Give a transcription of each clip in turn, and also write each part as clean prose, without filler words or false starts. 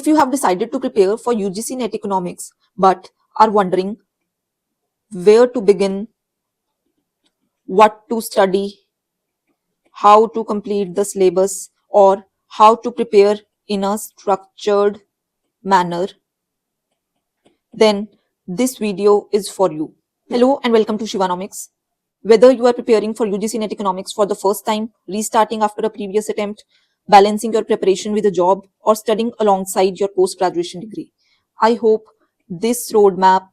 If you have decided to prepare for UGC NET Economics but are wondering where to begin, what to study, how to complete the syllabus, or how to prepare in a structured manner, then this video is for you. Hello and welcome to Shivanomics. Whether you are preparing for UGC NET Economics for the first time, restarting after a previous attempt, balancing your preparation with a job, or studying alongside your post-graduation degree, I hope this roadmap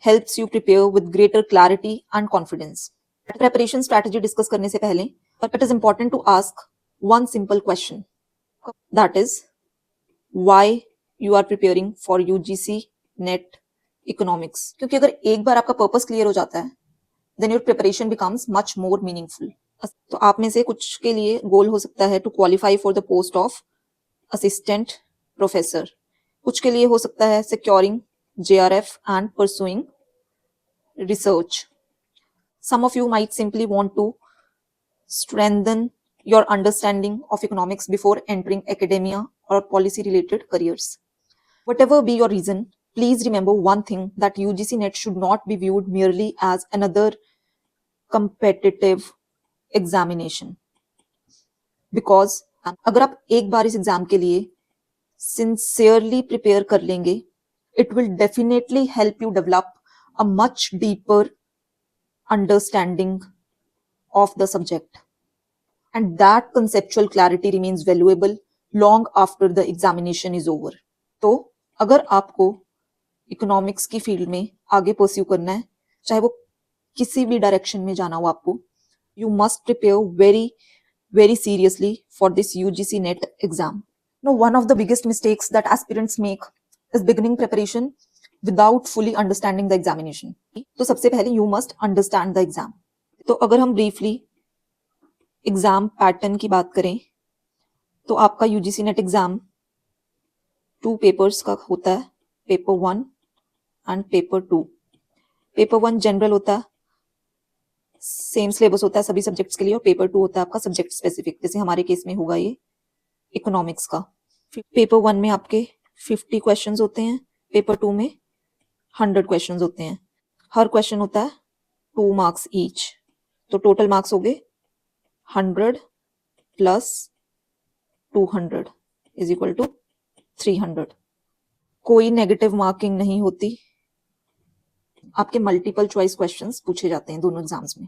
helps you prepare with greater clarity and confidence. Preparation strategy discuss करने से पहले, it is important to ask one simple question. That is, why you are preparing for UGC NET Economics. क्योंकि अगर एक बार आपका purpose clear हो जाता है, then your preparation becomes much more meaningful. तो आप में से कुछ के लिए गोल हो सकता है to qualify for the post of assistant professor. कुछ के लिए हो सकता है securing JRF and pursuing research. Some of you might simply want to strengthen your understanding of economics before entering academia or policy related careers. Whatever be your reason, please remember one thing, that UGC NET should not be viewed merely as another competitive examination. Because अगर आप एक बार इस exam के लिए sincerely prepare कर लेंगे, it will definitely help you develop a much deeper understanding of the subject. And that conceptual clarity remains valuable long after the examination is over. तो अगर आपको इकोनॉमिक्स की फील्ड में आगे परस्यू करना है, चाहे वो किसी भी डायरेक्शन में जाना हो आपको, you must prepare very seriously for this UGC NET exam. Now, one of the biggest mistakes that aspirants make is beginning preparation without fully understanding the examination. तो सबसे पहले you must understand the exam. तो अगर हम briefly exam pattern की बात करें, तो आपका यूजीसी नेट एग्जाम 2 पेपर्स का होता है, paper 1 and paper 2. Paper 1 general होता है, सेम सिलेबस होता है सभी सब्जेक्ट्स के लिए, और पेपर 2 होता है आपका सब्जेक्ट स्पेसिफिक, जैसे हमारे केस में होगा ये इकोनॉमिक्स का. पेपर 1 में आपके 50 क्वेश्चंस होते हैं, पेपर 2 में 100 क्वेश्चंस होते हैं. हर क्वेश्चन होता है 2 मार्क्स ईच, तो टोटल मार्क्स हो गए 100 प्लस 200 इज इक्वल टू 300. कोई नेगेटिव मार्किंग नहीं होती. आपके मल्टीपल चॉइस क्वेश्चंस पूछे जाते हैं दोनों एग्जाम्स में.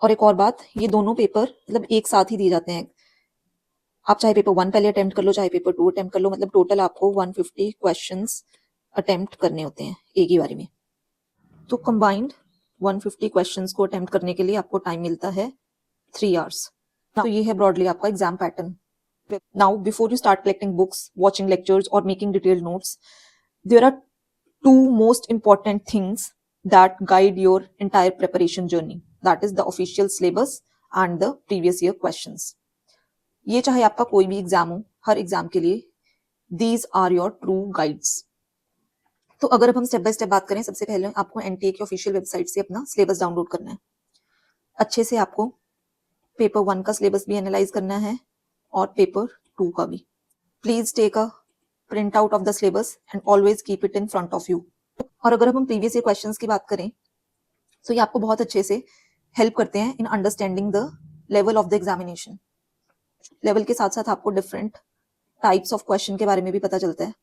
और एक और बात, ये दोनों पेपर मतलब एक साथ ही दिए जाते हैं. आप चाहे पेपर 1 पहले अटेम्प्ट कर लो, चाहे पेपर 2 अटेम्प्ट कर लो, मतलब टोटल आपको 150 क्वेश्चंस अटेम्प्ट करने होते हैं एक ही बारी में. तो कंबाइंड 150 क्वेश्चंस को अटेम्प्ट करने के लिए आपको टाइम मिलता है 3 hours. तो ये है ब्रॉडली आपका exam pattern. Now, before you start collecting books, watching lectures, or making detailed notes, there are 2 most important things that guide your entire preparation journey. That is the official syllabus and the previous year questions. ये चाहे आपका कोई भी exam हो, हर exam के लिए these are your true guides. तो अगर अब हम स्टेप बाय स्टेप बात करें, सबसे पहले आपको एनटीए की ऑफिशियल वेबसाइट से अपना सिलेबस डाउनलोड करना है. अच्छे से आपको पेपर 1 का सिलेबस भी एनालाइज करना है और पेपर 2 का भी. Please take a print out of the syllabus and always keep it in front of you. और अगर हम प्रीवियस ईयर क्वेश्चंस की बात करें, तो ये आपको बहुत अच्छे से हेल्प करते हैं in understanding the level of the examination. Level के साथ साथ आपको डिफरेंट टाइप्स ऑफ क्वेश्चन के बारे में भी पता चलता है.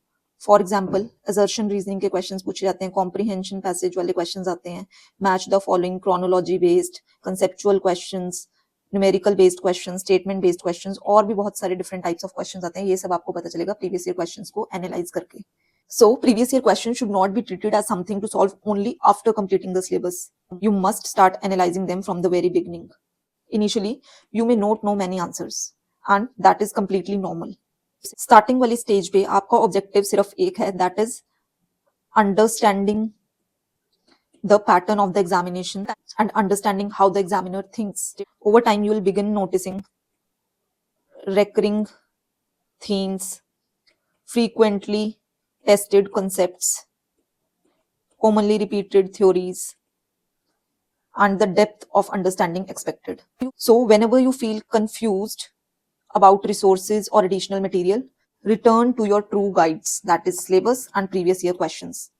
फॉर एग्जाम्पल, असर्शन रीजनिंग के क्वेश्चंस पूछे जाते हैं, कॉम्प्रीहेंशन पैसेज वाले क्वेश्चंस आते हैं, match the following, chronology based, conceptual questions, numerical based questions, statement based questions, और भी बहुत सारे डिफरेंट टाइप्स ऑफ क्वेश्चंस आते हैं. ये सब आपको पता चलेगा प्रीवियस ईयर क्वेश्चंस को एनालाइज करके. So, previous year questions should not be treated as something to solve only after completing the syllabus. You must start analyzing them from the very beginning. Initially, you may not know many answers, and that is completely normal. Starting वाली stage पे आपका objective सिर्फ एक है, that is understanding the pattern of the examination and understanding how the examiner thinks. Over time, you will begin noticing recurring themes, frequently tested concepts, commonly repeated theories, and the depth of understanding expected. So, whenever you feel confused about resources or additional material, Return to your true guides, that is syllabus and previous year questions.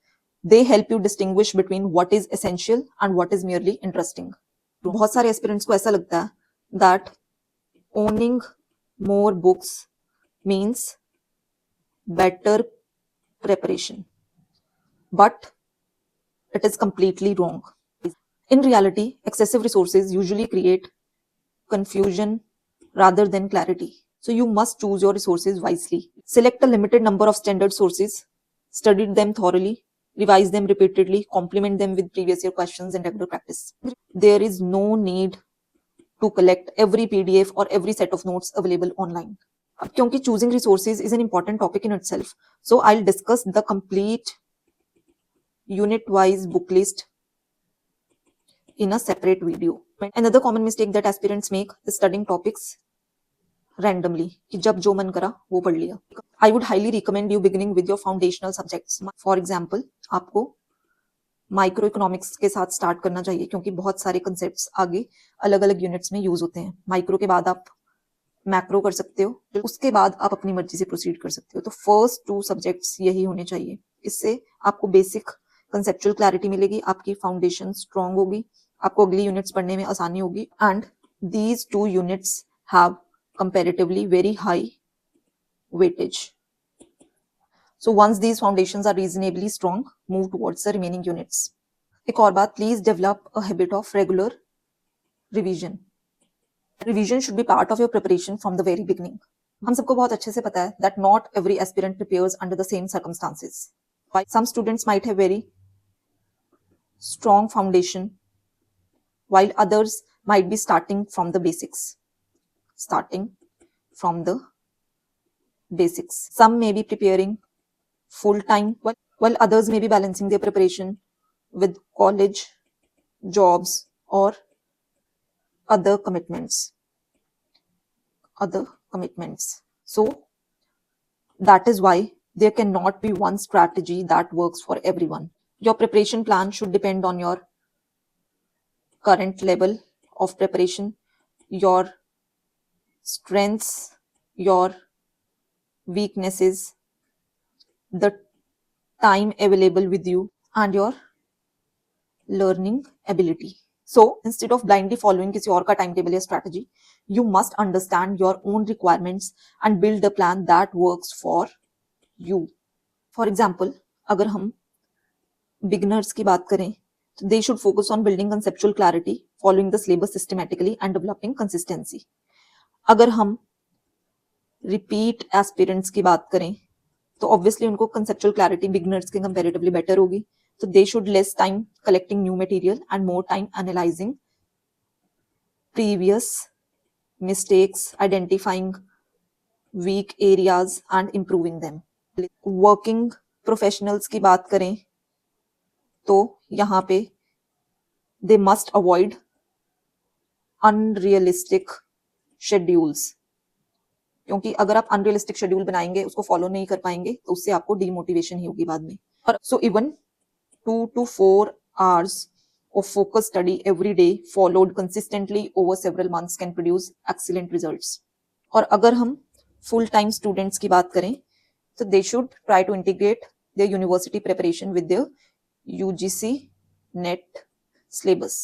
They help you distinguish between what is essential and what is merely interesting. बहुत सारे aspirants को ऐसा लगता है that owning more books means better preparation, but it is completely wrong. In reality, excessive resources usually create confusion rather than clarity. So you must choose your resources wisely. Select a limited number of standard sources, study them thoroughly, revise them repeatedly, complement them with previous year questions and regular practice. There is no need to collect every PDF or every set of notes available online. अब क्योंकि choosing resources is an important topic in itself, so I'll discuss the complete unit-wise book list in a separate video. Another common mistake that aspirants make is studying topics randomly, कि जब जो मन करा वो पढ़ लिया. I would highly recommend you beginning with your foundational subjects. For example, आपको micro economics के साथ स्टार्ट करना चाहिए क्योंकि बहुत सारे कंसेप्ट्स आगे अलग अलग यूनिट्स में यूज होते हैं. माइक्रो के बाद आप मैक्रो कर सकते हो, उसके बाद आप अपनी मर्जी से प्रोसीड कर सकते हो. तो फर्स्ट 2 सब्जेक्ट्स यही होने चाहिए. इससे आपको बेसिक कंसेप्चुअल क्लैरिटी मिलेगी, आपकी फाउंडेशन स्ट्रांग होगी, आपको अगली यूनिट्स पढ़ने में आसानी होगी. And these 2 units have comparatively very high weightage. So once these foundations are reasonably strong, move towards the remaining units. एक और बात, please develop a habit of regular revision. Revision should be part of your preparation from the very beginning. हम सबको बहुत अच्छे से पता है that not every aspirant prepares under the same circumstances. Some students might have very strong foundation, while others might be starting from the basics. Some may be preparing full time, while others may be balancing their preparation with college, jobs, or other commitments. So that is why there cannot be one strategy that works for everyone. Your preparation plan should depend on your current level of preparation, your strengths, your weaknesses, the time available with you, and your learning ability. So instead of blindly following किसी और का time table या strategy, you must understand your own requirements and build a plan that works for you. For example, अगर हम beginners की बात करें, तो they should focus on building conceptual clarity, following the syllabus systematically, and developing consistency. अगर हम repeat aspirants की बात करें तो ऑब्वियसली उनको कंसेप्चुअल क्लैरिटी बिगिनर्स के कंपैरेटिवली बेटर होगी. तो they should less time collecting new material and more time analysing previous mistakes, identifying weak areas and improving them. Working professionals की बात करें तो यहाँ पे they must avoid unrealistic schedules, क्योंकि अगर आप अनरियलिस्टिक शेड्यूल बनाएंगे, उसको फॉलो नहीं कर पाएंगे, तो उससे आपको डिमोटिवेशन ही होगी बाद में. और so even 2 to 4 hours of focused study every day followed consistently over several months can produce excellent results. और अगर हम full time students की बात करें तो they should try to integrate their university preparation with their UGC NET syllabus,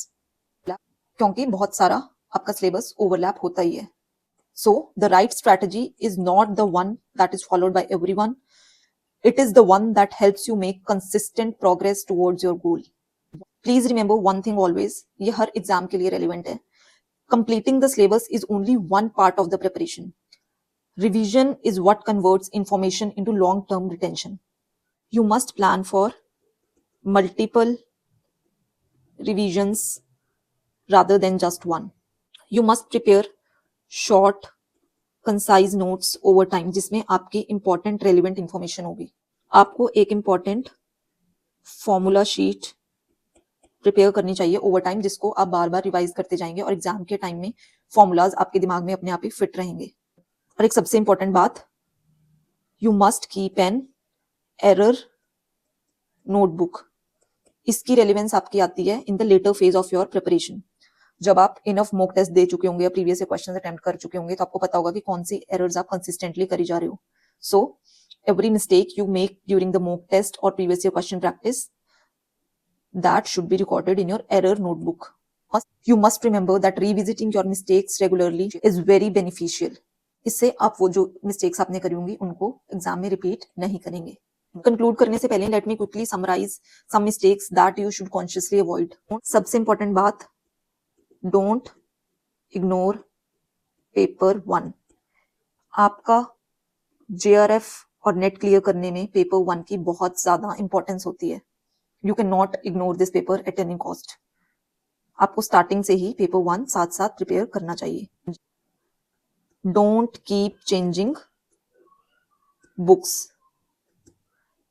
क्योंकि बहुत सारा आपका syllabus overlap होता ही है. So the right strategy is not the one that is followed by everyone. It is the one that helps you make consistent progress towards your goal. Please remember one thing always, ये हर exam के लिए relevant है. Completing the syllabus is only one part of the preparation. Revision is what converts information into long-term retention. You must plan for multiple revisions rather than just one. You must prepare short concise notes over time, जिसमें आपकी important relevant information होगी. आपको एक important formula sheet prepare करनी चाहिए over time, जिसको आप बार बार revise करते जाएंगे और एग्जाम के टाइम में फॉर्मूलाज आपके दिमाग में अपने आप ही फिट रहेंगे. और एक सबसे इंपॉर्टेंट बात, you must keep an error notebook. इसकी रेलिवेंस आपकी आती है in the later phase of your preparation. जब आप इनफ मॉक टेस्ट दे चुके होंगे या प्रीवियस क्वेश्चंस अटेम्प्ट कर चुके होंगे, तो आपको पता होगा कि कौन सी एरर्स आप कंसिस्टेंटली करी जा रहे हो. So every mistake you make during the mock test or previous year question practice, that should be recorded in your error notebook. You must remember that revisiting your mistakes regularly is very beneficial. इससे आप वो जो mistakes आपने करी होंगी उनको exam में repeat नहीं करेंगे. कंक्लूड करने से पहले let me quickly summarise some mistakes that you should consciously avoid. सबसे इंपॉर्टेंट बात, डोंट इग्नोर पेपर 1. आपका JRF और नेट क्लियर करने में पेपर 1 की बहुत ज्यादा इंपॉर्टेंस होती है. You can not ignore this paper at any cost. आपको स्टार्टिंग से ही पेपर 1 साथ साथ प्रिपेयर करना चाहिए. Don't keep changing books.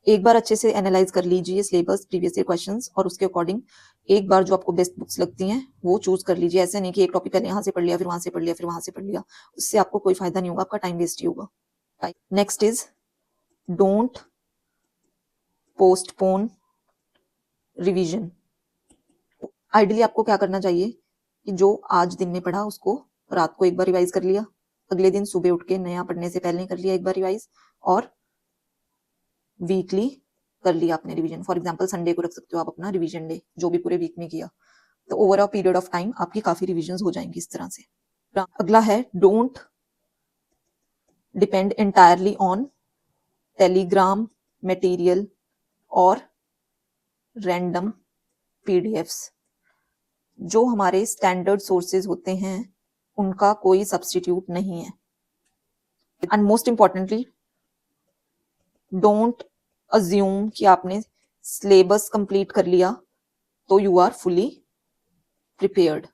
एक बार अच्छे से एनालाइज कर लीजिए सिलेबस, प्रीवियस ईयर क्वेश्चंस, और उसके अकॉर्डिंग एक बार जो आपको बेस्ट बुक्स लगती हैं वो चूज कर लीजिए. ऐसे नहीं कि एक टॉपिक पहले यहाँ से पढ़ लिया, फिर वहां से पढ़ लिया, फिर वहां से पढ़ लिया. उससे आपको कोई फायदा नहीं होगा, आपका टाइम वेस्ट ही होगा. Next is don't postpone revision. Ideally आपको क्या करना चाहिए कि जो आज दिन में पढ़ा उसको रात को एक बार रिवाइज कर लिया, अगले दिन सुबह उठ के नया पढ़ने से पहले कर लिया एक बार रिवाइज, और वीकली कर लिया आपने रिवीजन. फॉर एग्जांपल संडे को रख सकते हो आप अपना रिवीजन डे, जो भी पूरे वीक में किया. तो over a period of time आपकी काफी रिवीजन हो जाएंगी इस तरह से. अगला है don't depend entirely on Telegram material और रैंडम PDFs. जो हमारे स्टैंडर्ड सोर्सेज होते हैं उनका कोई सब्स्टिट्यूट नहीं है. And most importantly, don't assume कि आपने सिलेबस कंप्लीट कर लिया तो यू आर फुली प्रिपेयर्ड.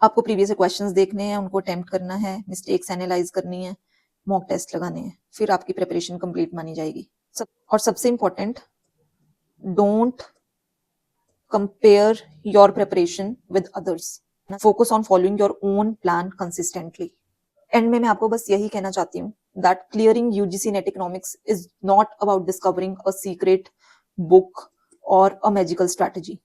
आपको प्रीवियस क्वेश्चंस देखने हैं, उनको अटेम्प्ट करना है, मिस्टेक्स एनालाइज करनी है, मॉक टेस्ट लगाने हैं, फिर आपकी प्रिपरेशन कंप्लीट मानी जाएगी. और सबसे important, don't compare your preparation with others. Focus on following your own plan consistently. And में मैं आपको बस यही कहना चाहती हूँ that clearing UGC NET economics is not about discovering a secret book or a magical strategy.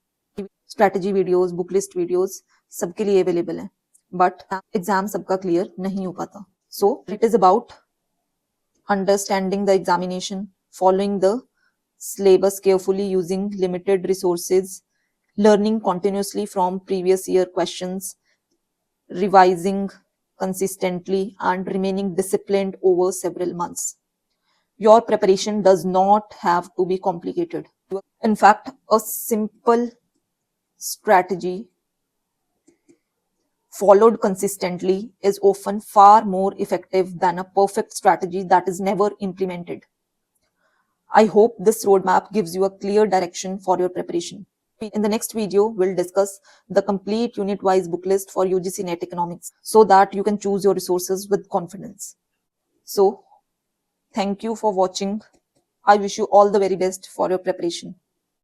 Strategy videos, book list videos सबके लिए available हैं, but exam सबका clear नहीं हो पाता. So it is about understanding the examination, following the syllabus carefully, using limited resources, learning continuously from previous year questions, revising consistently, and remaining disciplined over several months. Your preparation does not have to be complicated. In fact, a simple strategy followed consistently is often far more effective than a perfect strategy that is never implemented. I hope this roadmap gives you a clear direction for your preparation. In the next video, we'll discuss the complete unit-wise book list for UGC NET economics so that you can choose your resources with confidence. So, thank you for watching. I wish you all the very best for your preparation.